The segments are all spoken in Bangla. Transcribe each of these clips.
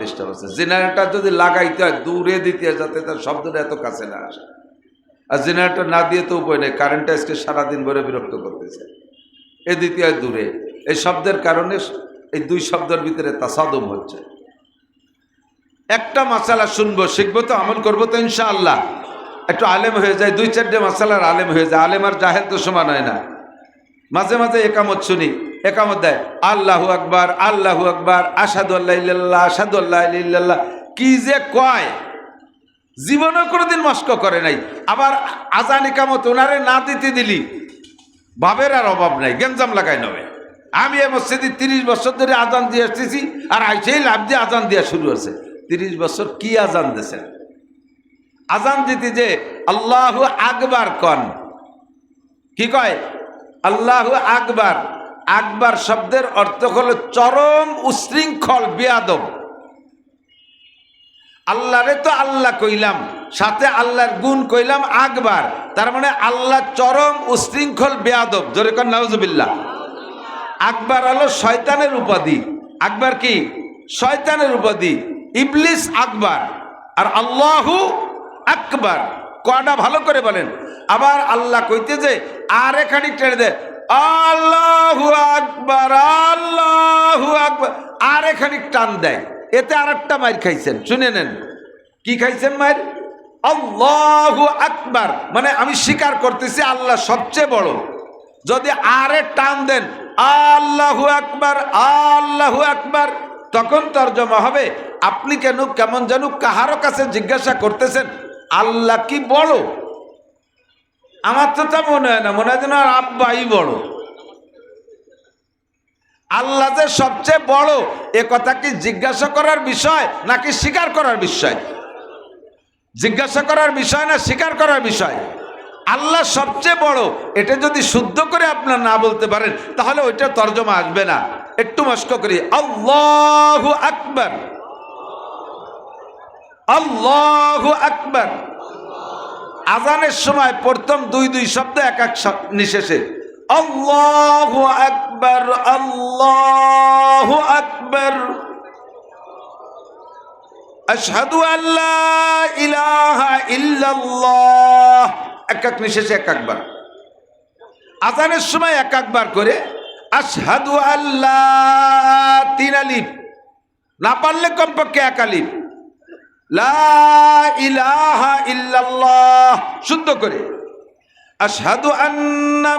চেষ্টা করছে জেনারেটর যদি লাগাইতে হয় দূরে দিতে হয় যাতে তার শব্দটা এত কাছে না আসে। আর জেনারেটর না দিয়ে তো উপায় নেই, কারেন্টটা আজকে সারাদিন ভরে বিরক্ত করতেছে। এ দিতে হয় দূরে। এই শব্দের কারণে এই দুই শব্দের ভিতরে তাসাদুম হচ্ছে। একটা মাসালা শুনবো, শিখবো তো, আমল করবো তো ইনশাআল্লাহ। একটু আলেম হয়ে যায়, দুই চারটে মাসালার আলেম হয়ে যায়। আলেম আর জাহেল তো সমান হয় না। মাঝে মাঝে একামত শুনি, একামত দেয় আল্লাহু আকবার, আল্লাহু আকবার, আশহাদু আল্লা ইল্লাল্লাহ, আশহাদু আল্লা ইলাহা ইল্লাল্লাহ। কি যে কয়, জীবনেও কোনোদিন মস্ক করে নাই। আবার আজান একামত ওনারে না দিতে দিলি ভাবের আর অভাব নাই, গেঞ্জাম লাগাই নেবে। আমি এই মসজিদে 30 বছর ধরে আজান দিয়ে আসতেছি, আর আইসেই লাভ দিয়ে আজান দেওয়া শুরু হচ্ছে। 30 বছর কি আজান দিয়েছেন? আজান দিতে যে আল্লাহু আকবার কন, কি কয়? আল্লাহু আকবার। আকবার শব্দের অর্থ হলো চরম উশৃঙ্খল বেয়াদব। আল্লাহরে তো আল্লাহ কইলাম, সাথে আল্লাহর গুণ কইলাম আকবার, তার মানে আল্লাহ চরম উশৃঙ্খল বেয়াদব। জোরে কর নাউজুবিল্লাহ। আকবার হলো শয়তানের উপাধি। আকবার কি? শয়তানের উপাধি। ইবলিস আকবার আর আল্লাহু আকবার। কয়টা ভালো করে বলেন। আবার আল্লাহ কইতে যে আর এখানে টেনে দেয় আল্লাহু আকবার, আল্লাহু আকবার, আর এখানে টান দেয়। এতে আর একটা মাইর খাইছেন, শুনে নেন। কি খাইছেন মাইর? আল্লাহু আকবার মানে আমি স্বীকার করতেছি আল্লাহ সবচেয়ে বড়। যদি আরে টান দেন আল্লাহু আকবার, আল্লাহু আকবার, তখন তর্জমা হবে আপনি কেমন যেন কাহারো কাছে জিজ্ঞাসা করতেছেন আল্লাহ কি বড়? আমার তো তা মনে হয় না, মনে হয় যেন আর আব্বাই বড়। আল্লাহ যে সবচেয়ে বড় এ কথা কি জিজ্ঞাসা করার বিষয় নাকি স্বীকার করার বিষয়? জিজ্ঞাসা করার বিষয় না স্বীকার করার বিষয়? আল্লাহ সবচেয়ে বড়, এটা যদি শুদ্ধ করে আপনার না বলতে পারেন তাহলে ওইটা তর্জমা আসবে না। একটু মস্ক করি, আল্লাহু আকবার, আল্লাহু আকবার। আজানের সময় প্রথম দুই শব্দ এক এক নিঃশেষে আল্লাহু আকবার, আল্লাহু আকবার, আশহাদু আল্লা ইলাহা ইল্লাল্লাহ, এক এক নিঃশেষে এক একবার। আজানের সময় এক একবার করে আশহাদু আল্লাহ, 3 আলিফ, না পারলে কমপক্ষে 1 আলিফ, লা ইলাহা ইল্লাল্লাহ শুদ্ধ করে, আশহাদু আন্না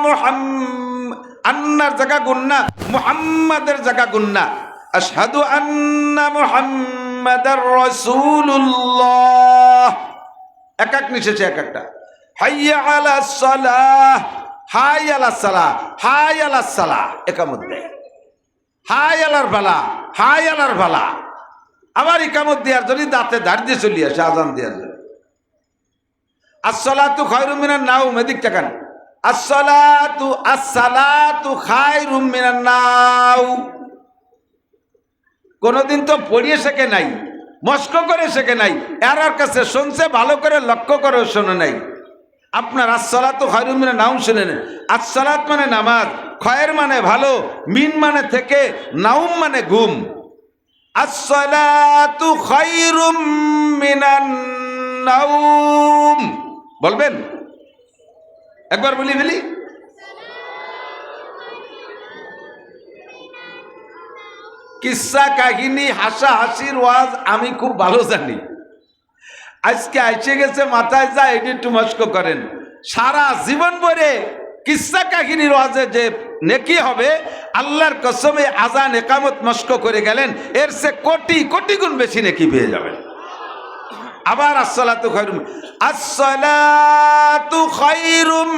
আন্নার জায়গা গুন্না, মুহাম্মাদের জায়গা গুন্না, আশহাদু আন্না মুহাম্মাদার রাসূলুল্লাহ, এক এক নিঃশেষে এক একটা। হাইয়া আলাস সালাহ, হাই আলাস সালাহ, হাই আলাস সালাহ, একামত দেয়। হাই আলার ভালা, হাই আলার ভালা। আবার ইকামত দেওয়ার জন্য দাঁতে দাঁড় দিয়ে চলিয়ে আসে আজান দেওয়ার জন্য। আসসালাতু খায়রুম মিনান নাওম, এদিক তাকান। আসসালাতু খায়রুম মিনান নাওম। কোনদিন তো পড়িয়ে শেখে নাই, মস্ক করে শেখে নাই, এরার কাছে শুনছে, ভালো করে লক্ষ্য করে শোনে নাই। আপনার আসসালাতু খায়রুম মিনান নাওম শুনে নেন। আসসালাত মানে নামাজ, খয়ের মানে ভালো, মিন মানে থেকে, নাওম মানে ঘুম। আসসালাতু খায়রুম মিনান নাওম বলবেন? একবার বলি ফেলি। কিসসা কাহিনী হাসা হাসির ওয়াজ আমি খুব ভালো জানি। আজকে আইসে গেছে মাথায় যা এটি একটু মস্ক করেন। সারা জীবন ভরে কিসসা কাহিনীর ওয়াজে যে নেকি হবে, আল্লাহর কসমে আজান একামত মস্ক করে গেলেন এর সে কোটি কোটি গুণ বেশি নেকি পেয়ে যাবেন। আবার আসসালাতু খায়রুম, আসসালাতু খায়রুম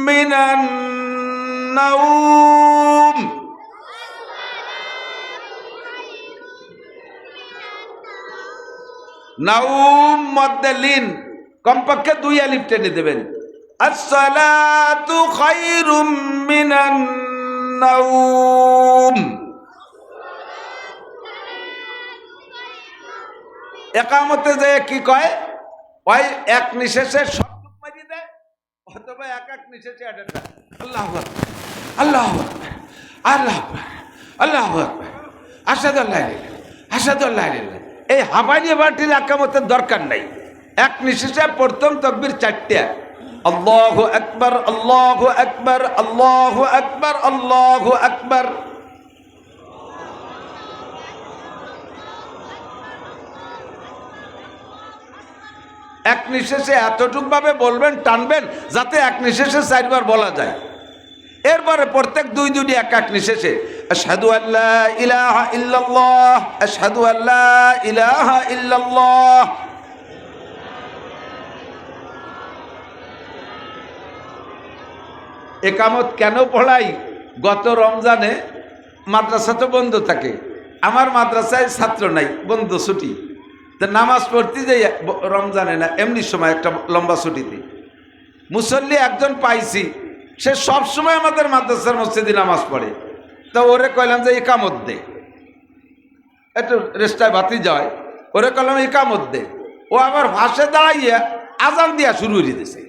মিনান নাওম। নাওম মধ্যে লিন, কমপক্ষে 2 আলিফ টেনে দেবেন। আসসালাতু খায়রুম মিনান নাওম। একামতে যে কি কয়, ওই এক নিঃশেষে সব মারি দেয়, অথবা এক এক নিঃশেষে আল্লাহু আকবার, আল্লাহু আকবার, আল্লাহু আকবার, আল্লাহু আকবার, আশহাদু আল্লা ইলাহা ইল্লাল্লাহ, আশহাদু আল্লা ইলাহা ইল্লাল্লাহ, এই হাঁপানি বাটির একামতের দরকার নাই। এক নিঃশ্বাসে প্রথম তাকবীর 4টা, আল্লাহু আকবার, আল্লাহু আকবার, আল্লাহু আকবার, আল্লাহু আকবার। এক নিঃশ্বাসে এতটুকু ভাবে বলবেন, টানবেন যাতে এক নিঃশ্বাসে 4 বার বলা যায়। এরপরে প্রত্যেক দুই এক নিঃশ্বাসে আশহাদু আল্লা ইলাহা ইল্লাল্লাহ, আশহাদু আল্লা ইলাহা ইল্লাল্লাহ। একামত কেন পড়াই? গত রমজানে মাদ্রাসা তো বন্ধ থাকে, আমার মাদ্রাসায় ছাত্র নাই, বন্ধ, ছুটি। তো নামাজ পড়তে যাই রমজানে না, এমনি সময় একটা লম্বা ছুটিতে মুসল্লি একজন পাইছি, সে সব সময় আমাদের মাদ্রাসার মসজিদে নামাজ পড়ে। তো ওরে কইলাম যে একামত দে, একটু রেস্টায় বাতি যায়, ওরে কইলাম একামত দে। ও আবার ভাষে দাঁড়াইয়া আজান দিয়া শুরু হয়ে দিয়েছে।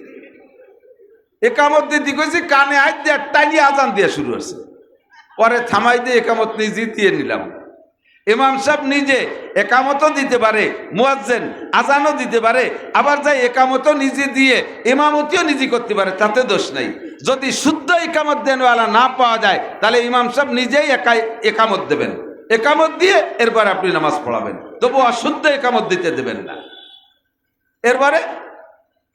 একামত দিতে কইছি, কানে হাত দিয়ে টাইনিয়ে আজান দিয়া শুরু হয়েছে। পরে থামাই দিয়ে একামত নিজে দিয়ে নিলাম। ইমাম সাহেব নিজে একামতও দিতে পারে, মুয়াজ্জিন আজানও দিতে পারে, আবার যাই একামতও নিজে দিয়ে ইমামতিও নিজে করতে পারে, তাতে দোষ নাই। যদি শুদ্ধ একামত দেনওয়ালা না পাওয়া যায় তাহলে ইমাম সাহেব নিজেই একামত দেবেন, একামত দিয়ে এরপর আপনি নামাজ পড়াবেন, তবু অশুদ্ধ একামত দিতে দেবেন না। এরপরে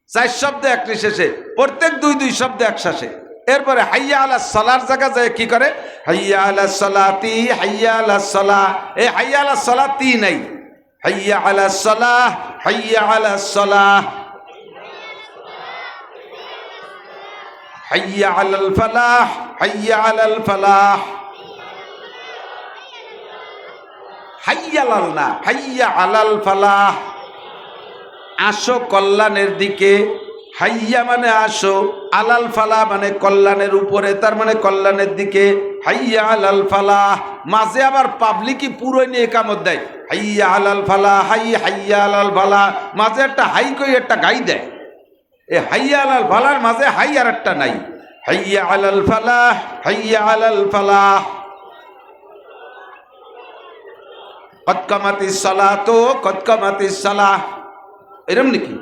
4 শব্দ এক নিঃশ্বাসে, প্রত্যেক দুই শব্দ একশ্বাসে। এরপরে হাইয়া আলা সলার জায়গা যায় কি করে, হাইয়া আলা সলাতি, হাইয়া আলা সলাহ। এই হাইয়া আলা সলাতি নাই, হাইয়া আলা সলাহ, হাইয়া আলা সলাহ, হাইয়া আলাল ফালাহ, হাইয়া আলাল ফালাহ। হাইয়া আলাল না, হাইয়া আলাল ফালাহ। আসো কল্যাণের দিকে, হাইয়া মানে আসো, আলাল ফালাহ মানে কল্যাণের উপরে, তার মানে কল্যাণের দিকে। হাইয়া আলাল ফালাহ মাঝে আবার পাবলিকই পুরো নিয়ে একামত দেয়, হাইয়া আলাল ফালাহ, হাইয়া আলাল ফালাহ, মাঝে একটা হাই কই একটা গাই দেয়। এ হাইয়া আলাল ফালাহর মাঝে হাই আর একটা নাই, হাইয়া আলাল ফালাহ, হাইয়া আলাল ফালাহ। কদ কামাতিস সালাতু, কদ কামাতিস সালাহ, এরম নাকি?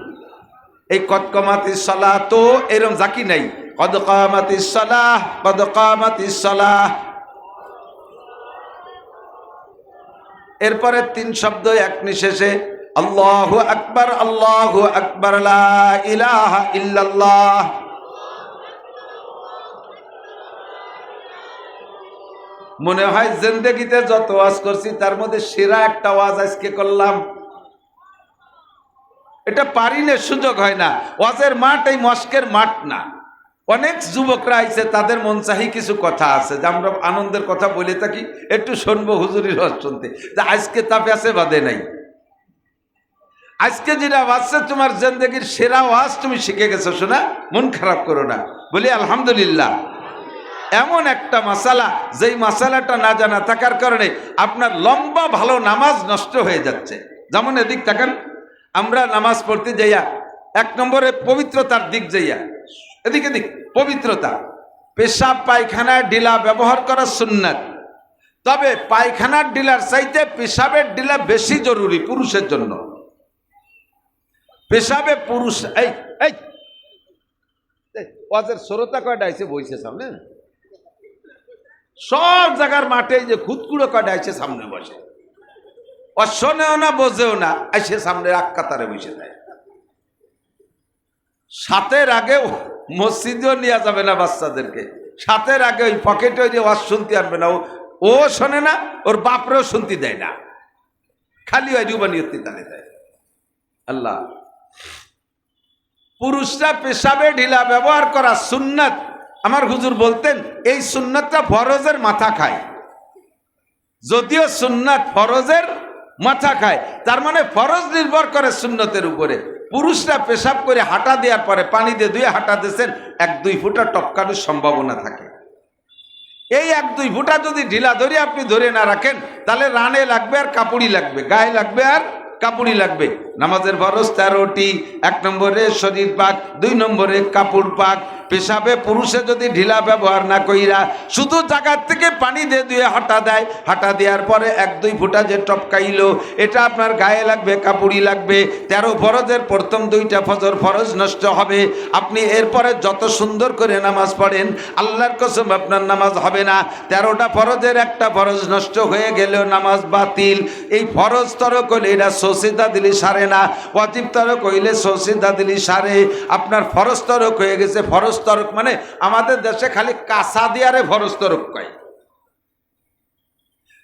এই কদ কামাতিস সালাতু এরম জাকি নাই, কদ কামাতিস সালাহ, কদ কামাতিস সালাহ। এরপরে 3 শব্দ এক নিঃশেষে, আল্লাহু আকবার, আল্লাহু আকবার, লা ইলাহা ইল্লাল্লাহ। মনে হয় জিন্দেগিতে যত ওয়াজ করছি তার মধ্যে সেরা একটা ওয়াজ আজকে করলাম। এটা পারি না, সুযোগ হয় না। ওয়াজের মাঠ এই মস্কের মাঠ না। অনেক যুবকরা আইছে, তাদের মন চাহি কিছু কথা আছে যে আমরা আনন্দের কথা বলে থাকি, একটু শুনবো হুজুরির ওয়াজ শুনতে। আজকে তাপে আছে বাদে নাই। আজকে যেটা বাজছে তোমার জিন্দেগির সেরা ওয়াজ তুমি শিখে গেছো, শোনা, মন খারাপ করো না, বলি আলহামদুলিল্লাহ। এমন একটা মাসালা, যেই মাসালাটা না জানা থাকার কারণে আপনার লম্বা ভালো নামাজ নষ্ট হয়ে যাচ্ছে। যেমন এদিক থাকেন, আমরা নামাজ পড়তে যাইয়া 1 নম্বরে পবিত্রতার দিক যাইয়া, এদিকে দিক পবিত্রতা, পেশাব পায়খানার ডিলা ব্যবহার করা সুন্নাত। তবে পায়খানার ডিলার চাইতে পেশাবের ডিলা বেশি জরুরি পুরুষের জন্য। পেশাবে পুরুষ, এই এই ওয়াজের শ্রোতা কয়টা আইছে বইছে সামনে, সব জায়গার মাঠে যে খুদকুড়ো কয়টা আইছে সামনে বসে, ও শোনেও না বোঝেও না, আইসে সামনে এক কাতারে বসে যায়। সাতের আগে মসজিদেও নিয়ে যাবে না বাচ্চাদেরকে, সাতের আগে ওই পকেটে ওই যে ওয়াজ শুনতে আনবে না, ও শোনে না, ওর বাপরেও শুনতে দেয় না, খালি ওই রুবানিয়তি তালে দেয়। আল্লাহ, পুরুষরা পেশাবে ঢিলা ব্যবহার করা সুন্নাত। আমার হুজুর বলতেন এই সুন্নাতটা ফরজের মাথা খায়। যদিও সুন্নাত ফরজের মাথা খায়, তার মানে ফরজ নির্ভর করে সুন্নতের উপরে। পুরুষরা পেশাব করে হাঁটা দেওয়ার পরে পানি দিয়ে ধুয়ে হাঁটা দিয়েছেন, 1-2 ফুটা টপকানোর সম্ভাবনা থাকে। এই 1-2 ফুটা যদি ঢিলা ধরে আপনি ধরে না রাখেন, তাহলে রানে লাগবে আর কাপড়ি লাগবে, গায়ে লাগবে আর কাপড়ি লাগবে। নামাজের ফরজ 13টি। 1 নম্বরে শরীর পাক, 2 নম্বরে কাপড় পাক, পেশাবে পুরুষে যদি ঢিলা ব্যবহার না কইরা শুধু জায়গার থেকে পানি দিয়ে ধুয়ে হাঁটা দেয়, হাঁটা দেওয়ার পরে 1-2 ফুটা যে টপকাইলো, এটা আপনার গায়ে লাগবে, কাপড়ি লাগবে। 13 ফরজের প্রথম 2টা ফজর ফরজ নষ্ট হবে। আপনি এরপরে যত সুন্দর করে নামাজ পড়েন, আল্লাহর কসম আপনার নামাজ হবে না। 13টা ফরজের একটা ফরজ নষ্ট হয়ে গেলেও নামাজ বাতিল। এই ফরজ তরক হইলে এটা সসিদা দিলি সারে না, ওয়াজিব তরক হইলে সসিদা দিলি সারে। আপনার ফরজ তরক হয়ে গেছে। ফরজ তরক মানে আমাদের দেশে খালি কাঁচা দিয়ারে ফরজ তরক কয়।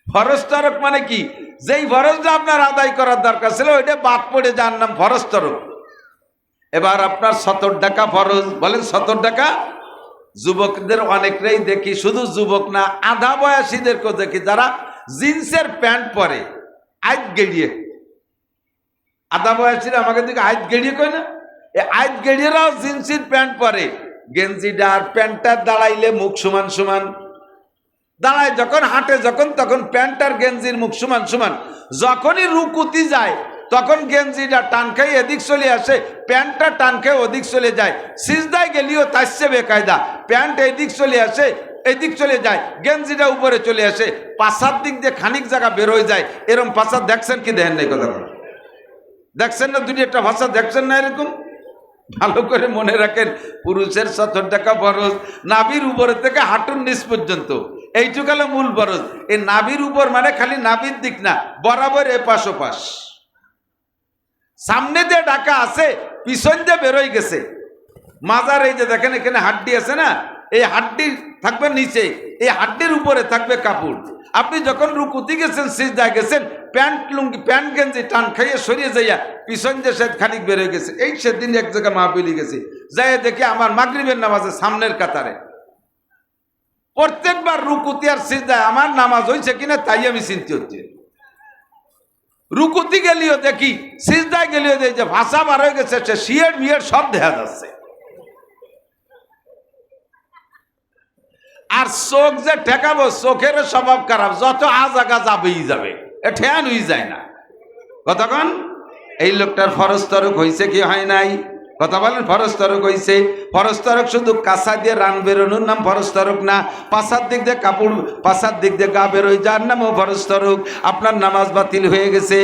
ফরজ তরক মানে কি? যেই ফরজটা আপনার আদায় করার দরকার ছিল ওইটা বাদ পড়ে যার নাম ফরজ তরক। এবার আপনার 70 টাকা ফরজ, বলেন 70 টাকা। যুবকদের অনেকটাই দেখি, শুধু যুবক না, আধা বয়সীদেরকেও দেখি যারা জিন্সের প্যান্ট পরে আইত গেড়িয়ে। আধা বয়সীরা আমাকে দেখে আইত গেড়িয়ে কয় না, এই আইত গেড়িয়েরাও জিন্সের প্যান্ট পরে। গেঞ্জিটা আর প্যান্টটা দাঁড়াইলে মুখ সমান সমান দাঁড়ায়, যখন হাঁটে যখন তখন প্যান্ট আর গেঞ্জির মুখ সমান সমান। যখনই রুকুতি যায় তখন গেঞ্জিটা টান খাই এদিক চলে আসে, প্যান্টটা টান খাই ওদিক চলে যায়। সিজদায় গেলেও তার চেয়ে বেকায়দা, প্যান্ট এদিক চলে আসে এদিক চলে যায়, গেঞ্জিটা উপরে চলে আসে, পাশার দিক দিয়ে খানিক জায়গা বের হয়ে যায়। এরকম পাশা দেখছেন কি দেখেন নাই? কথা দেখছেন না? দুটি একটা ভাষা দেখছেন না? এরকম ভালো করে মনে রাখেন, পুরুষের 70 টাকা ফরজ, নাভির উপরে থেকে হাঁটুর নিচ পর্যন্ত, এইটুকু হলো মূল ফরজ। এই নাভির উপর মানে খালি নাভির দিক না, বরাবর এপাশ ওপাশ। সামনে দিয়ে ঢাকা আছে, পিছন দিয়ে বেরোয় গেছে। মাজার এই যে দেখেন এখানে হাড্ডি আছে না, এই হাড্ডি থাকবে নিচে, এই হাড্ডির উপরে থাকবে কাপড়। আপনি যখন রুকুতি গেছেন, সিজদায় গেছেন, প্যান্ট লুঙ্গি প্যান্ট গেঞ্জি টান খাইয়ে সরিয়ে যাইয়া পিছন যে সে খানিক বেরোয় গেছে। এই সেদিন এক জায়গায় মাহফিলে গেছি, যাই দেখি আমার মাগরিবের নামাজে সামনের কাতারে। প্রত্যেকবার রুকুতি আর সিজদায় আমার নামাজ হয়েছে কিনা তাই আমি চিন্তা হচ্ছে। রুকুতি গেলিও দেখি, সিজদায় গেলিও দেখি যে ভাষা বার হয়ে গেছে, সে শিয়ের মিয়ের সব দেখা যাচ্ছে। আর চোখ যে ঠেকাবো, চোখের স্বভাব খারাপ, যত আজাগা যাবেই যাবে, এ ঠেয়ান হয়ে যায় না। কতক্ষণ এই লোকটার ফরজ তরক হয়েছে কি হয় নাই? কথা বলেন, ফরজ তরক হয়েছে। ফরজ তরক শুধু কাঁচা দিয়ে রান বেরোনোর নাম ফরজ তরক না, পাশার দিক দিয়ে কাপড়, পাশার দিক দিয়ে গা বেরোয় যার নামও ফরজ তরক। আপনার নামাজ বাতিল হয়ে গেছে।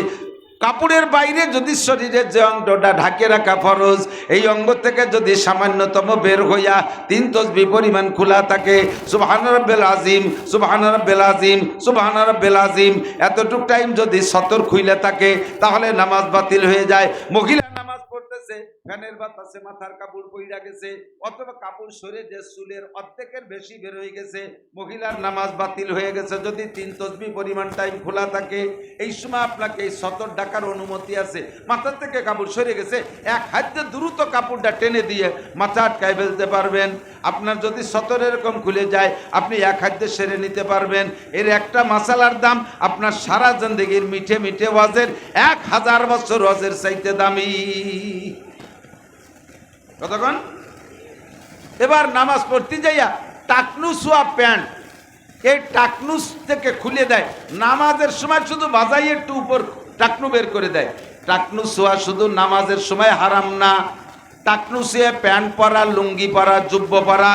কাপড়ের বাইরে যদি শরীরের যে অঙ্গটা ঢাকে রাখা ফরজ, এই অঙ্গ থেকে যদি সামান্যতম বের হইয়া 3 তসবিহ পরিমাণ খোলা থাকে, সুবহান রাব্বিল আযীম, সুবহান রাব্বিল আযীম, সুবহান রাব্বিল আযীম, এতটুক টাইম যদি সতর খুইলে থাকে তাহলে নামাজ বাতিল হয়ে যায়। মহিলা নামাজ পড়তেছে, ফ্যানের বাতাসে মাথার কাপড় পইড়া গেছে, অথবা কাপড় সরে যে চুলের অর্ধেকের বেশি বের হয়ে গেছে, মহিলার নামাজ বাতিল হয়ে গেছে। যদি 3 তসবিহ পরিমাণ টাইম খোলা থাকে, এই সময় আপনাকে এই 70 টাকার অনুমতি আছে। মাথার থেকে কাপড় সরে গেছে, এক হাতে দ্রুত কাপড়টা টেনে দিয়ে মাথা আটকায় ফেলতে পারবেন। আপনার যদি 70 এরকম খুলে যায়, আপনি এক হাতে সেরে নিতে পারবেন। এর একটা মাসালার দাম আপনার সারা জিন্দেগির মিঠে মিঠে ওয়াজের 1000 বছর ওয়াজের চাইতে দামি। কতক্ষণ? এবার নামাজ পড়তে যাইয়া টাকনু সোয়া প্যান্ট, এই টাকনুস থেকে খুলে দেয়। নামাজের সময় শুধু বাজাই একটু উপর টাকনু বের করে দেয়। টাকনু সোয়া শুধু নামাজের সময় হারাম না, টাকনু শুয়ে প্যান্ট পরা, লুঙ্গি পরা, জুব্ব পরা,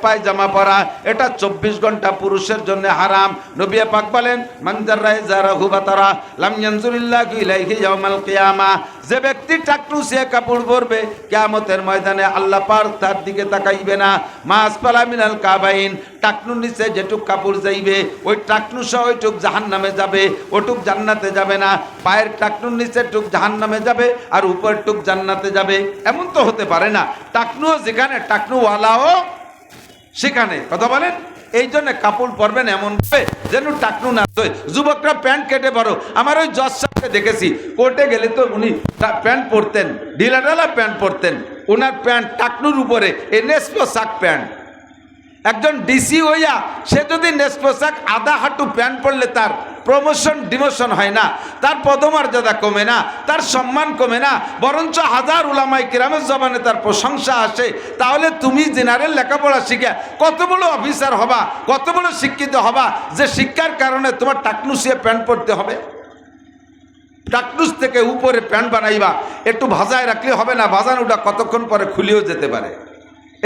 পায়জামা পরা, এটা 24 ঘন্টা পুরুষের জন্য হারাম। নবী পাক বলেন, মান জাররা ইজারাহু বাতারা লাম ইয়ানজুরিল্লাহু ইলাইহি ইয়াউমাল কিয়ামা। যে ব্যক্তি টাকনু শুয়ে কাপড় পরবে, কিয়ামতের ময়দানে আল্লাহ পাক তার দিকে তাকাইবে না। মা আসফালা মিনাল কাবাইন, টাকনুর নিচে যেটুক কাপড় যাইবে, ওই টাকনু সহ ওইটুক জাহান্নামে যাবে, ওটুক জান্নাতে যাবে না। পায়ের টাকনুর নিচে টুক জাহান্নামে যাবে আর উপর টুক জান্নাতে যাবে, এমন তো হতে পারে না। টাকনুও যেখানে, টাকনুওয়ালাও সেখানে। কথা বলেন, এই জন্য কাপড় পরবেন এমন ভাবে যেন টাকনু না হয়। যুবকরা প্যান্ট কেটে বড়, আমার ওই জজ সাহেবকে দেখেছি, কোর্টে গেলে তো উনি প্যান্ট পরতেন, ঢিলা ঢালা প্যান্ট পরতেন, ওনার প্যান্ট টাকনুর উপরে, এই নেসপো শাক প্যান্ট। একজন ডিসি হইয়া সে যদি নেসপোশাক আধা হাঁটু প্যান্ট পরলে তার প্রমোশন ডিমোশন হয় না, তার পদমর্যাদা কমে না, তার সম্মান কমে না, বরঞ্চ হাজার উলামায়ে কিরামের জবানে তার প্রশংসা আসে। তাহলে তুমি জেনারেল লেখাপড়া শিখে কত বড় অফিসার হবা, কত বড় শিক্ষিত হবা, যে শিক্ষার কারণে তোমার টাকনুসিয়ে প্যান্ট পরতে হবে। টাকনুস থেকে উপরে প্যান্ট বানাইবা, একটু ভাজায় রাখলে হবে না, ভাজানোটা কতক্ষণ পরে খুলেও যেতে পারে।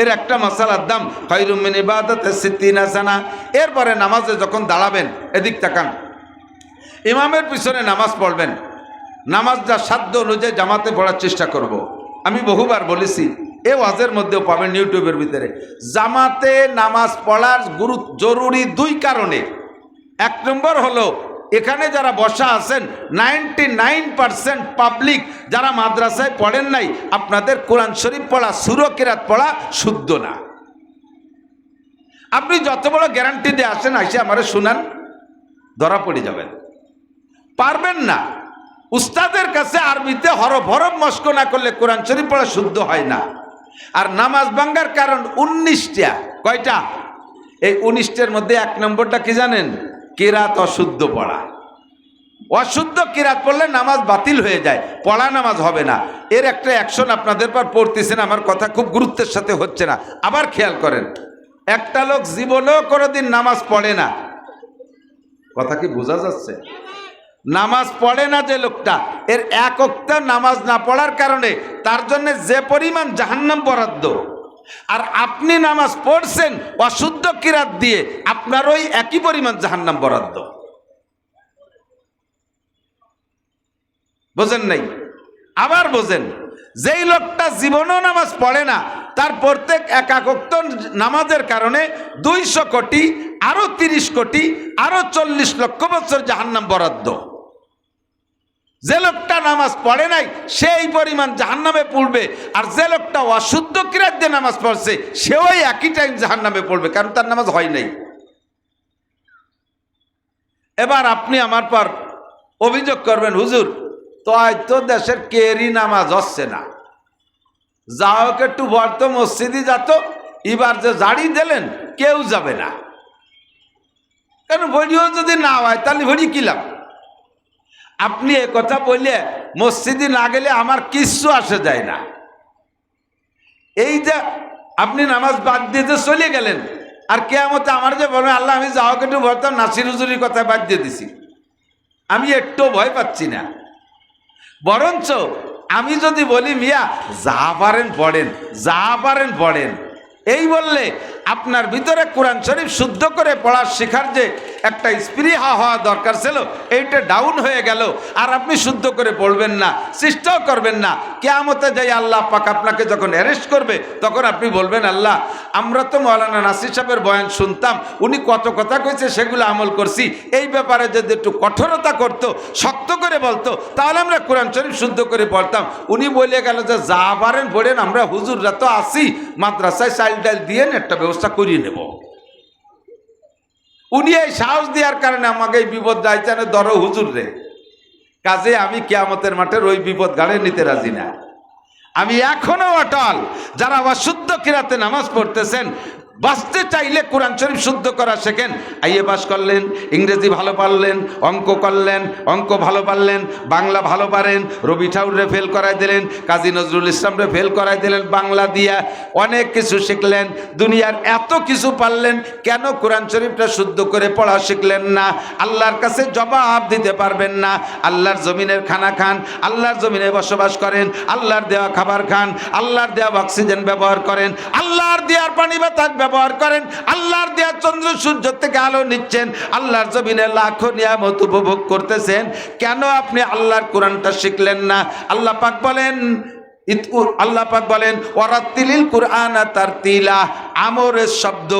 এর একটা মাসালার দাম খায়রুম মিন ইবাদাতি সিত্তিনা সানা। এরপরে নামাজে যখন দাঁড়াবেন, এদিক তাকান, ইমামের পিছনে নামাজ পড়বেন, নামাজটা সাধ্য অনুযায়ী জামাতে পড়ার চেষ্টা করব। আমি বহুবার বলেছি, এ ওয়াজের মধ্যেও পাবেন ইউটিউবের ভিতরে, জামাতে নামাজ পড়ার জরুরি দুই কারণে। এক নম্বর হলো, এখানে যারা বসা আছেন 99% পাবলিক যারা মাদ্রাসায় পড়েন নাই, আপনাদের কোরআন শরীফ পড়া, সূরা কিরাত পড়া শুদ্ধ না। আপনি যত বড় গ্যারান্টি দিয়ে আসেন, আইসে আমারে শুনান, ধরা পড়ে যাবেন, পারবেন না। উস্তাদের কাছে আরবিতে হরফ হরফ মস্ক না করলে কোরআন শরীফ পড়া শুদ্ধ হয় না। আর নামাজ ভাঙ্গার কারণ 19টা। কয়টা? এই 19টার মধ্যে এক নম্বরটা কি জানেন? কিরাত অশুদ্ধ পড়া। অশুদ্ধ কিরাত পড়লে নামাজ বাতিল হয়ে যায়, পড়া নামাজ হবে না। এর একটা অ্যাকশন আপনাদের পর পড়তেছেন, আমার কথা খুব গুরুত্বের সাথে হচ্ছে না, আবার খেয়াল করেন। একটা লোক জীবনেও কোনোদিন নামাজ পড়ে না, কথা কি বোঝা যাচ্ছে? নামাজ পড়ে না যে লোকটা, এর এক ওয়াক্ত নামাজ না পড়ার কারণে তার জন্য যে পরিমাণ জাহান্নাম বরাদ্দ, আর আপনি নামাজ পড়ছেন অশুদ্ধ কিরাত দিয়ে, আপনার ওই একই পরিমাণ জাহান্নাম বরাদ্দ। বোঝেন নাই? আবার বোঝেন, যেই লোকটা জীবনেও নামাজ পড়ে না, তার প্রত্যেক এক ওয়াক্ত নামাজের কারণে 200 কোটি, আরো 30 কোটি, আরো 40 লক্ষ বছর জাহান্নাম বরাদ্দ। যে লোকটা নামাজ পড়ে নাই সেই পরিমাণ জাহান্নামে পড়বে, আর যে লোকটা অশুদ্ধ কিরাত দিয়ে নামাজ পড়ছে সেও একই টাইম জাহান্নামে পড়বে, কারণ তার নামাজ হয় নাই। এবার আপনি আমার পর অভিযোগ করবেন, হুজুর তো দেশের কেরি নামাজ হচ্ছে না, যাও একটু বর্ত মসজিদে যাত, এবার যে জাড়ি দিলেন কেউ যাবে না। কেন? ভরিও যদি না হয় তাহলে ভরি কিলাম। আপনি এ কথা বললে মসজিদে না গেলে আমার কিচ্ছু আসে যায় না। এই যে আপনি নামাজ বাদ দিতে চলে গেলেন, আর কিয়ামতে আমার যে বলবেন, আল্লাহ আমি যাও একটু বলতাম, নাসির হুজুরির কথা বাদ দিয়ে দিছি, আমি একটু ভয় পাচ্ছি না। বরঞ্চ আমি যদি বলি, মিয়া যা পারেন পড়েন, যা পারেন পড়েন, এই বললে আপনার ভিতরে কোরআন শরীফ শুদ্ধ করে পড়ার শেখার যে একটা স্পৃহা হওয়া দরকার ছিল, এইটা ডাউন হয়ে গেল। আর আপনি শুদ্ধ করে পড়বেন না, চেষ্টাও করবেন না। কিয়ামতে যাই আল্লাহ পাক আপনাকে যখন অ্যারেস্ট করবে, তখন আপনি বলবেন, আল্লাহ আমরা তো মৌলানা নাসির সাহেবের বয়ান শুনতাম, উনি কত কথা কইছে সেগুলো আমল করছি, এই ব্যাপারে যদি একটু কঠোরতা করতো, শক্ত করে বলতো, তাহলে আমরা কোরআন শরীফ শুদ্ধ করে পড়তাম। উনি বলে গেল যে যা পারেন পড়েন, আমরা হুজুররা তো আসি, মাদ্রাসায় চাল ডাল দিয়ে একটা ব্যবস্থা করিয়ে নেব। উনি এই সাহস দেওয়ার কারণে আমাকে এই বিপদ দায়িত্ব ধরো হুজুর রে। কাজে আমি কিয়ামতের মাঠের ওই বিপদ গাড়ে নিতে রাজি না। আমি এখনো অটল, যারা অশুদ্ধ কিরাতে নামাজ পড়তেছেন, বাঁচতে চাইলে কোরআন শরীফ শুদ্ধ করা শেখেন। আইএ পাস করলেন, ইংরেজি ভালো পারলেন, অঙ্ক করলেন, অঙ্ক ভালো পারলেন, বাংলা ভালো পারেন, রবি ঠাকুরে ফেল করাই দিলেন, কাজী নজরুল ইসলামরে ফেল করাই দিলেন, বাংলা দিয়া অনেক কিছু শিখলেন, দুনিয়ার এত কিছু পারলেন, কেন কোরআন শরীফটা শুদ্ধ করে পড়া শিখলেন না? আল্লাহর কাছে জবাব দিতে পারবেন না। আল্লাহর জমিনের খানা খান, আল্লাহর জমিনে বসবাস করেন, আল্লাহর দেওয়া খাবার খান, আল্লাহর দেওয়া অক্সিজেন ব্যবহার করেন, আল্লাহর দেওয়ার পানি বাতাস ব্যবহার করেন, আল্লাহর দেয়া চন্দ্র সূর্য থেকে আলো নিচ্ছেন, আল্লাহর জমিনে লাখো নিয়ামত উপভোগ করতেছেন, কেন আপনি আল্লাহর কোরআনটা শিখলেন না? আল্লাহ পাক বলেন ওয়ারাত্তিলিল কুরআনা তারতিলা, আমরের শব্দ,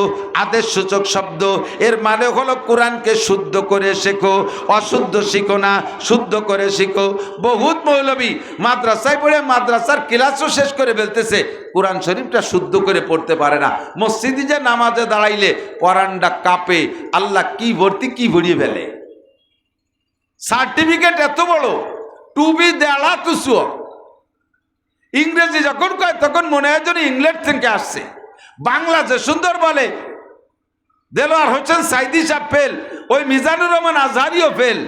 আদেশ সূচক শব্দ, এর মানে হলো কোরআনকে শুদ্ধ করে শেখো, অশুদ্ধ শিখো না, শুদ্ধ করে শিখো। বহুত মৌলবী মাদ্রাসায় পড়ে মাদ্রাসার ক্লাসও শেষ করে ফেলতেছে, কোরআন শরীফটা শুদ্ধ করে পড়তে পারে না। মসজিদে যে নামাজে দাঁড়াইলে পরানটা কাঁপে, আল্লাহ কি ভর্তি কি ভরিয়ে ফেলে। সার্টিফিকেট এত বড়, টুবি দেড়া তুসু, ইংরেজি যখন কয় তখন মনে হয় যেন ইংল্যান্ড থেকে আসছে। বাংলা যে সুন্দর বলে, দেলোয়ার হোসেন সাইদি সাহেব ফেল, ওই মিজানুর রহমান আজহারিও ফেল,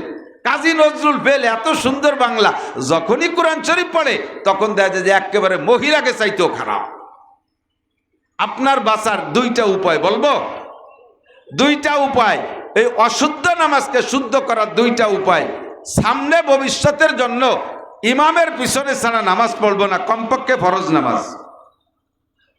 কাজী নজরুল ফেল, এত সুন্দর বাংলা। যখনই কোরআন শরীফ পড়ে তখন দেখা যায় যে একেবারে মহিলাকে চাইতেও খারাপ। আপনার বাঁচার দুইটা উপায় বলবো, দুইটা উপায়, এই অশুদ্ধ নামাজকে শুদ্ধ করার দুইটা উপায়। সামনে ভবিষ্যতের জন্য ইমামের পিছনে ছাড়া নামাজ পড়বো না, কমপক্ষে ফরজ নামাজ।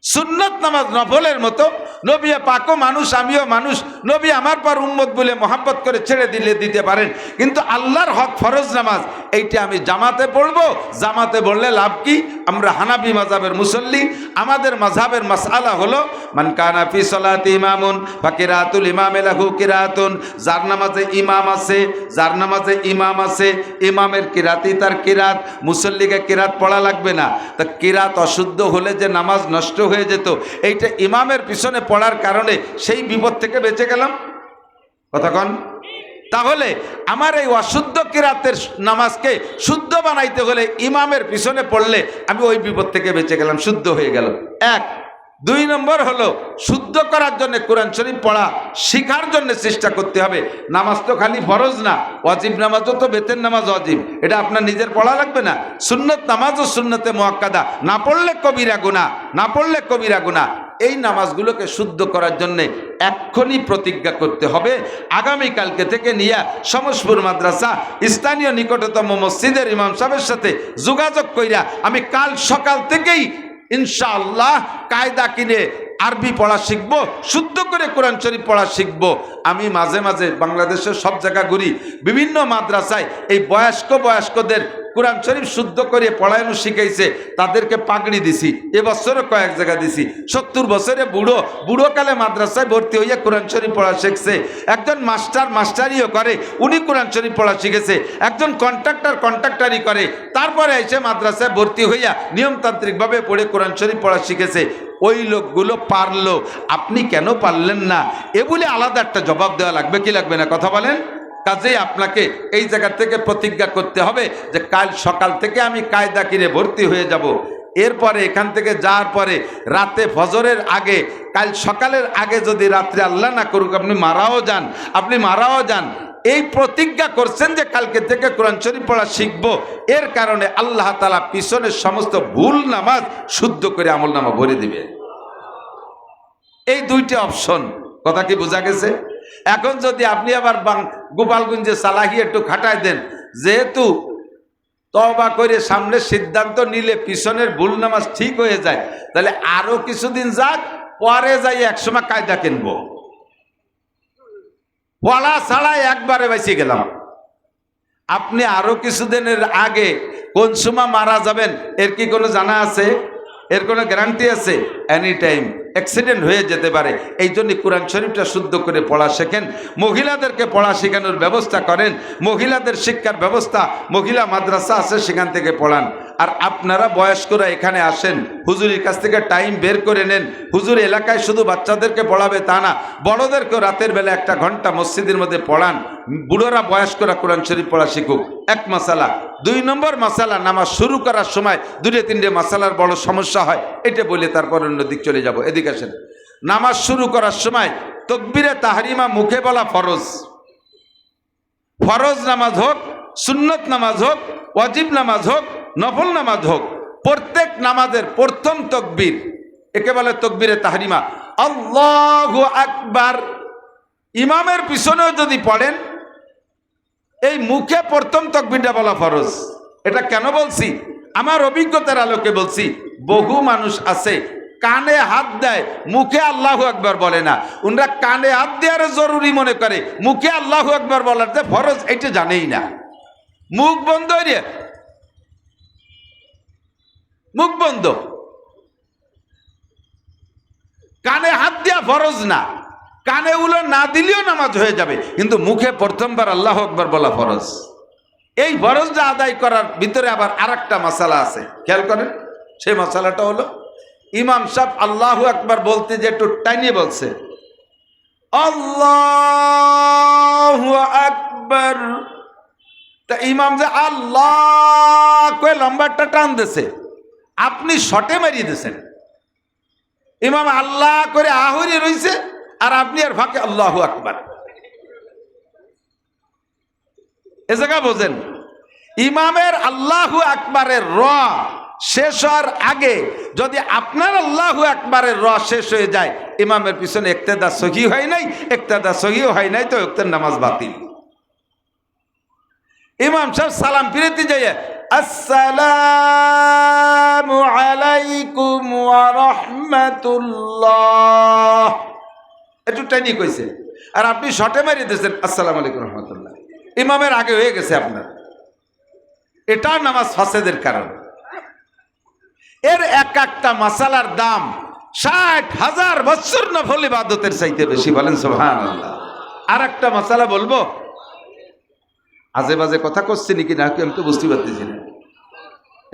সুন্নত নামাজ নফলের মতো। নবী পাকও মানুষ, আমিও মানুষ। নবী আমার পর উম্মত বলে মহাব্বত করে ছেড়ে দিলে দিতে পারেন, কিন্তু আল্লাহর হক ফরজ নামাজ এইটা আমি জামাতে পড়বো। জামাতে পড়লে লাভ কি? আমরা হানাফি মাযহাবের মুসল্লি। আমাদের মাযহাবের মাসআলা হলো মান কানা ফি সলাতি ইমামুন ফাকিরাতুল ইমামি লাহু কিরাতুন। যার নামাজে ইমাম আছে, যার নামাজে ইমাম আছে, ইমামের কিরাতই তার কিরাত। মুসল্লিকে কিরাত পড়া লাগবে না। তা কিরাত অশুদ্ধ হলে যে নামাজ নষ্ট হয়ে যেত, এইটা ইমামের পিছনে পড়ার কারণে সেই বিপদ থেকে বেঁচে গেলাম। কতক্ষণ? তাহলে আমার এই অশুদ্ধ কিরাতের নামাজকে শুদ্ধ বানাইতে হলে ইমামের পিছনে পড়লে আমি ওই বিপদ থেকে বেঁচে গেলাম, শুদ্ধ হয়ে গেল। এক। দুই নম্বর হলো শুদ্ধ করার জন্য কোরআন শরীফ পড়া শিখার জন্য চেষ্টা করতে হবে। নামাজ তো খালি ফরজ না, ওয়াজিব নামাজও তো বেতের নামাজ ওয়াজিব, এটা আপনার নিজের পড়া লাগবে না। সুন্নত নামাজও সুন্নতে মুআক্কাদা, না পড়লে কবিরা গুনাহ, না পড়লে কবিরা গুনাহ। এই নামাজগুলোকে শুদ্ধ করার জন্যে এক্ষুনি প্রতিজ্ঞা করতে হবে। আগামীকালকে থেকে নিয়ে সমসপুর মাদ্রাসা স্থানীয় নিকটতম মসজিদের ইমাম সাহেবের সাথে যোগাযোগ কইরা আমি কাল সকাল থেকেই ইনশাআল্লাহ কায়দা কিনে আরবি পড়া শিখবো, শুদ্ধ করে কোরআন শরীফ পড়া শিখবো। আমি মাঝে মাঝে বাংলাদেশের সব জায়গা ঘুরি, বিভিন্ন মাদ্রাসায় এই বয়স্কদের কোরআন শরীফ শুদ্ধ করে পড়ানো শিখাইছে, তাদেরকে পাগড়ি দিছি। এবছরও কয়েক জায়গা দিছি। 70 বছরে বুড়োকালে মাদ্রাসায় ভর্তি হইয়া কোরআন শরীফ পড়া শিখছে। একজন মাস্টারিও করে, উনি কোরআন শরীফ পড়া শিখেছে। একজন কন্ট্রাক্টারি করে, তারপরে এসে মাদ্রাসায় ভর্তি হইয়া নিয়মতান্ত্রিকভাবে পড়ে কোরআন শরীফ পড়া শিখেছে। ওই লোকগুলো পারলো, আপনি কেন পারলেন না? এ বলে আলাদা একটা জবাব দেওয়া লাগবে কি লাগবে না? কথা বলেন। কাজেই আপনাকে এই জায়গা থেকে প্রতিজ্ঞা করতে হবে যে কাল সকাল থেকে আমি কায়দা কিনে ভর্তি হয়ে যাব। এরপরে এখান থেকে যাওয়ার পরে রাতে ফজরের আগে, কাল সকালের আগে যদি রাত্রে আল্লাহ না করুক আপনি মারাও যান, এই প্রতিজ্ঞা করছেন যে কালকে থেকে কোরআন শরীফ পড়া শিখবো, এর কারণে আল্লাহ তাআলা পিছনের সমস্ত ভুল নামাজ শুদ্ধ করে আমলনামা ভরে দিবে। এই দুইটি অপশন, কথা কি বোঝা গেছে? এখন যদি আপনি আবার গোপালগঞ্জে সালাহি একটু খাটায় দেন, যেহেতু তওবা করে সামনে সিদ্ধান্ত নিলে পিছনের ভুল নামাজ ঠিক হয়ে যায়, তাহলে আরো কিছুদিন যাক, পরে যাই একসময় কায়দা কিনবো। পড়া ছাড়াই একবারে বেঁচে গেলাম। আপনি আরো কিছুদিনের আগে কোন সময় মারা যাবেন এর কি কোনো জানা আছে? এর কোনো গ্যারান্টি আছে? এনি টাইম অ্যাক্সিডেন্ট হয়ে যেতে পারে। এই জন্য কোরআন শরীফটা শুদ্ধ করে পড়া শেখেন। মহিলাদেরকে পড়া শেখানোর ব্যবস্থা করেন। মহিলাদের শিক্ষার ব্যবস্থা, মহিলা মাদ্রাসা আছে, সেখান থেকে পড়ান। আর আপনারা বয়স্করা এখানে আসেন, হুজুরের কাছ থেকে টাইম বের করে নেন। হুজুর এলাকায় শুধু বাচ্চাদেরকে পড়াবে তা না, বড়দেরকেও রাতের বেলা 1 ঘন্টা মসজিদের মধ্যে পড়ান। বুড়োরা বয়স্করা কোরআন শরীফ পড়া শিখুক। এক মাসালা। 2 নম্বর মাসালা, নামাজ শুরু করার সময় 2-3টে মাসালার বড় সমস্যা হয়, এটা বলে তারপর অন্যদিক চলে যাব। এদিকে আসেন। নামাজ শুরু করার সময় তাকবীরে তাহরিমা মুখে বলা ফরজ। ফরজ নামাজ হোক, সুন্নত নামাজ হোক, ওয়াজিব নামাজ হোক, নফল নামাজ হোক, প্রত্যেক নামাজের প্রথম তাকবীর একে বলে তাকবীরে তাহরিমা, আল্লাহু আকবার। ইমামের পিছনেও যদি পড়েন, এই মুখে প্রথম তাকবীরটা বলা ফরজ। এটা কেন বলছি? আমার অভিজ্ঞতার আলোকে বলছি। বহু মানুষ আছে কানে হাত দেয়, মুখে আল্লাহু আকবার বলে না। উনরা কানে হাত দেওয়ার জরুরি মনে করে, মুখে আল্লাহু আকবার বলার যে ফরজ এটা জানেই না। মুখ বন্ধ রে, মুখ বন্ধ। কানে হাত দেওয়া ফরজ না, কানে উলো না দিলেও নামাজ হয়ে যাবে, কিন্তু মুখে প্রথমবার আল্লাহু আকবার বলা ফরজ। এই ফরজটা আদায় করার ভিতরে আবার আরেকটা মাসালা আছে, খেয়াল করেন। সেই মাসালাটা হলো ইমাম সাহেব আল্লাহু আকবার বলতে যে একটু টাইনিয়ে বলছে আল্লাহু আকবার, তা ইমাম যে আল্লাহ কয়ে লম্বাটা টান দিছে, আপনি শটে মারিয়ে দিয়েছেন। ইমাম আল্লাহ করে আহুরি রইছে, আর আপনি আর ফাঁকে আল্লাহু আকবার। এ জায়গা বোঝেন, ইমামের আল্লাহু আকবারের র শেষ হওয়ার আগে যদি আপনার আল্লাহু আকবারের র শেষ হয়ে যায়, ইমামের পিছনে ইক্তেদা সহি হয় নাই, ইক্তেদা সহি হয় নাই, তো ইক্তের নামাজ বাতিল। ইমাম সাহেব সালাম ফিরেতে যাইয়া আসসালামু আলাইকুম ওয়া রাহমাতুল্লাহ, একটু টাইনি কইছে, আর আপনি শর্টে মারি দিয়েছেন আসসালামু আলাইকুম রহমতুল্লাহ, ইমামের আগে হয়ে গেছে আপনার। এটা নামাজ ফাসেদের কারণ। এর এক একটা মাসালার দাম 60,000 বছর নফল ইবাদতের চাইতে বেশি, বলেন সুবহানাল্লাহ। আর একটা মাসালা বলবো, আজে বাজে কথা করছি নাকি না আমি তো বুঝতে পারতেছি না,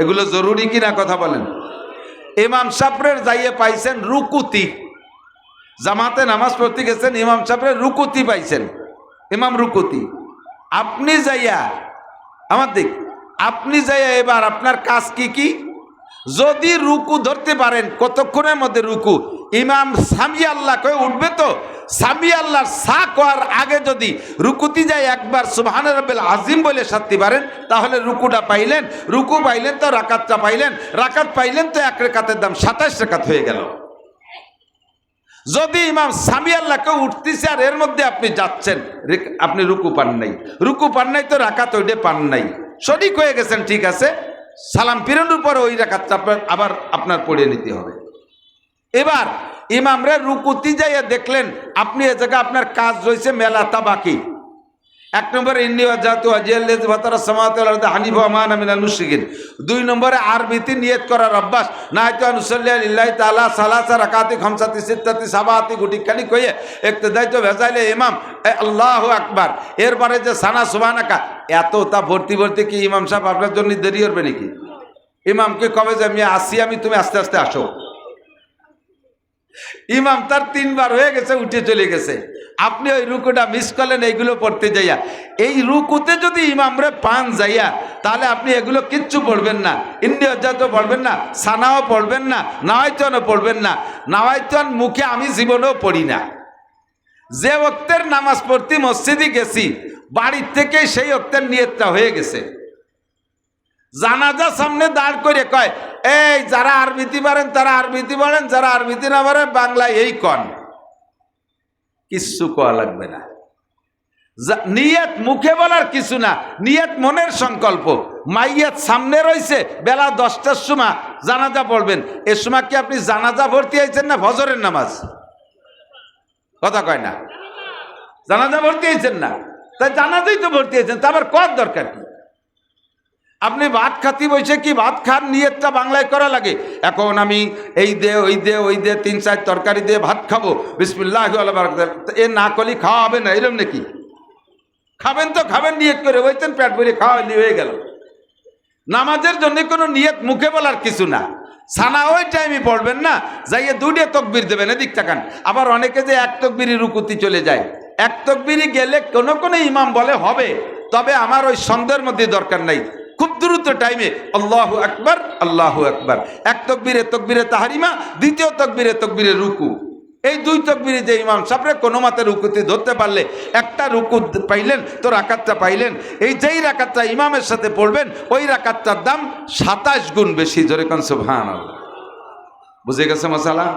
এগুলো জরুরি কিনা কথা বলেন। ইমাম সাহেবের যাইয়ে পাইছেন রুকুতি, জামাতে নামাজ পড়তে গেছেন, ইমাম সাহেবের রুকুতি পাইছেন, ইমাম রুকুতি। আপনি যাইয়া আমার দিক, আপনি যাইয়া এবার আপনার কাজ কি কি? যদি রুকু ধরতে পারেন কতক্ষণের মধ্যে রুকু, ইমাম সামি আল্লাহ কয়ে উঠবে, তো সামি আল্লাহর সা করার আগে যদি রুকুতি যায় একবার সুবহান রাব্বিল আজিম বলে সারতে পারেন, তাহলে রুকুটা পাইলেন, রুকু পাইলেন তো রাকাতটা পাইলেন, রাকাত পাইলেন তো এক রাকাতের দাম 27 রাকাত হয়ে গেল। যদি ইমাম সামি আল্লাহকে উঠতেছে আর এর মধ্যে আপনি যাচ্ছেন, আপনি রুকু পান নাই, রুকু পান নাই তো রাকাত ওইটা পান নাই, শরিক হয়ে গেছেন, ঠিক আছে, সালাম ফিরানোর পর ওই রাকাতটা আবার আপনার পড়ে নিতে হবে। এবার ইমামরা রুকুতি যাইয়া দেখলেন আপনি এ জায়গায় আপনার কাজ রয়েছে মেলাতা বাকি। এক নম্বরে দুই নম্বরে আরবিতে নিয়ত করার অভ্যাস, না হয়তো আনুসল্লাহ তাআলা সালাসা রাকাতি খামসাতি সিত্তাতি সাবাতি গুটিখানি কইয়ে ইক্তেদাইতো ভেজাইলে ইমাম আল্লাহু আকবার, এরপরে যে সানা সুবহানাকা, এত তা ভর্তি ভর্তি কি ইমাম সাহেব আপনার জন্য দেরি করবে নাকি? ইমামকে কবে যে আমি আসি, আমি তুমি আস্তে আস্তে আসো। ইমাম তার 3 বার হয়ে গেছে, উঠে চলে গেছে, আপনি ওই রুকুটা মিস করলেন এইগুলো পড়তে যাইয়া। এই রুকুতে যদি ইমামরে পান যাইয়া, তাহলে আপনি এগুলো কিচ্ছু পড়বেন না, ইন্দিয়াজাতও পড়বেন না, সানাও পড়বেন না, নাওয়াইতনও পড়বেন না। নাওয়াইতন মুখে আমি জীবনেও পড়ি না। যে ওক্তের নামাজ পড়তে মসজিদে গেছি, বাড়ির থেকে সেই ওক্তের নিয়তটা হয়ে গেছে। জানাজা সামনে দাঁড় করে কয়, এই যারা আরবিতে পারেন তারা আরবিতে পড়েন, যারা আরবিতে না পারেন বাংলায় এই কন, কিচ্ছু কোয়া লাগবে না। নিয়ত মুখে বলার কিছু না, নিয়ত মনের সংকল্প। মাইয়াত সামনে রয়েছে, বেলা 10টার সময় জানাজা পড়বেন, এ সময় কি আপনি জানাজা ভর্তি হয়েছেন না ফজরের নামাজ? কথা কয় না, জানাজা ভর্তি হয়েছেন না, তাই জানাজাই তো ভর্তি হয়েছেন, তা আবার কর দরকার কি? আপনি ভাত খাতি বসে কি ভাত খান নিয়তটা বাংলায় করা লাগে? এখন আমি এই দে ওই দে ওই দে 3-4 তরকারি দিয়ে ভাত খাবো, বিসমিল্লাহি ওয়া বারাকাতুহু, এ না করলে খাওয়া হবে না, এরকম নাকি? খাবেন তো খাবেন, নিয়ত করে বলছেন, পেট ভরে খাওয়া হয়ে গেল। নামাজের জন্য কোনো নিয়ত মুখে বলার কিছু না। সানা ওই টাইমে পড়বেন না, যাইয়ে 2টা তাকবীর দেবেন, এদিক তাকান। আবার অনেকে যে 1 তাকবীরই রুকুতি চলে যায়, 1 তাকবীরই গেলে কোনো ইমাম বলে হবে, তবে আমার ওই সন্দেহের মধ্যে দরকার নাই, খুব দ্রুত টাইমে আল্লাহু আকবার আল্লাহু আকবার, 1 তাকবীরে তাহরিমা, 2য় তাকবীরে রুকু। এই 2 তাকবীরে যে ইমাম সাহেবরে কোনো মতে রুকুতে ধরতে পারলে একটা রুকু পাইলেন তো রাকাতটা পাইলেন। এই যেই রাকাতটা ইমামের সাথে পড়বেন, ওই রাকাতটার দাম 27 গুণ বেশি। জোরে কোন সুবহানাল্লাহ। বুঝে গেছে মশালা?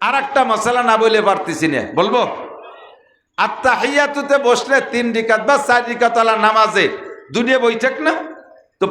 আর একটা মশালা না বলে পারতেছি না, বলবো। আত্তাহিয়াতুতে বসলে 3 রাকাত বা 4 রাকাত নামাজে দুনিয়া বৈঠক না, তো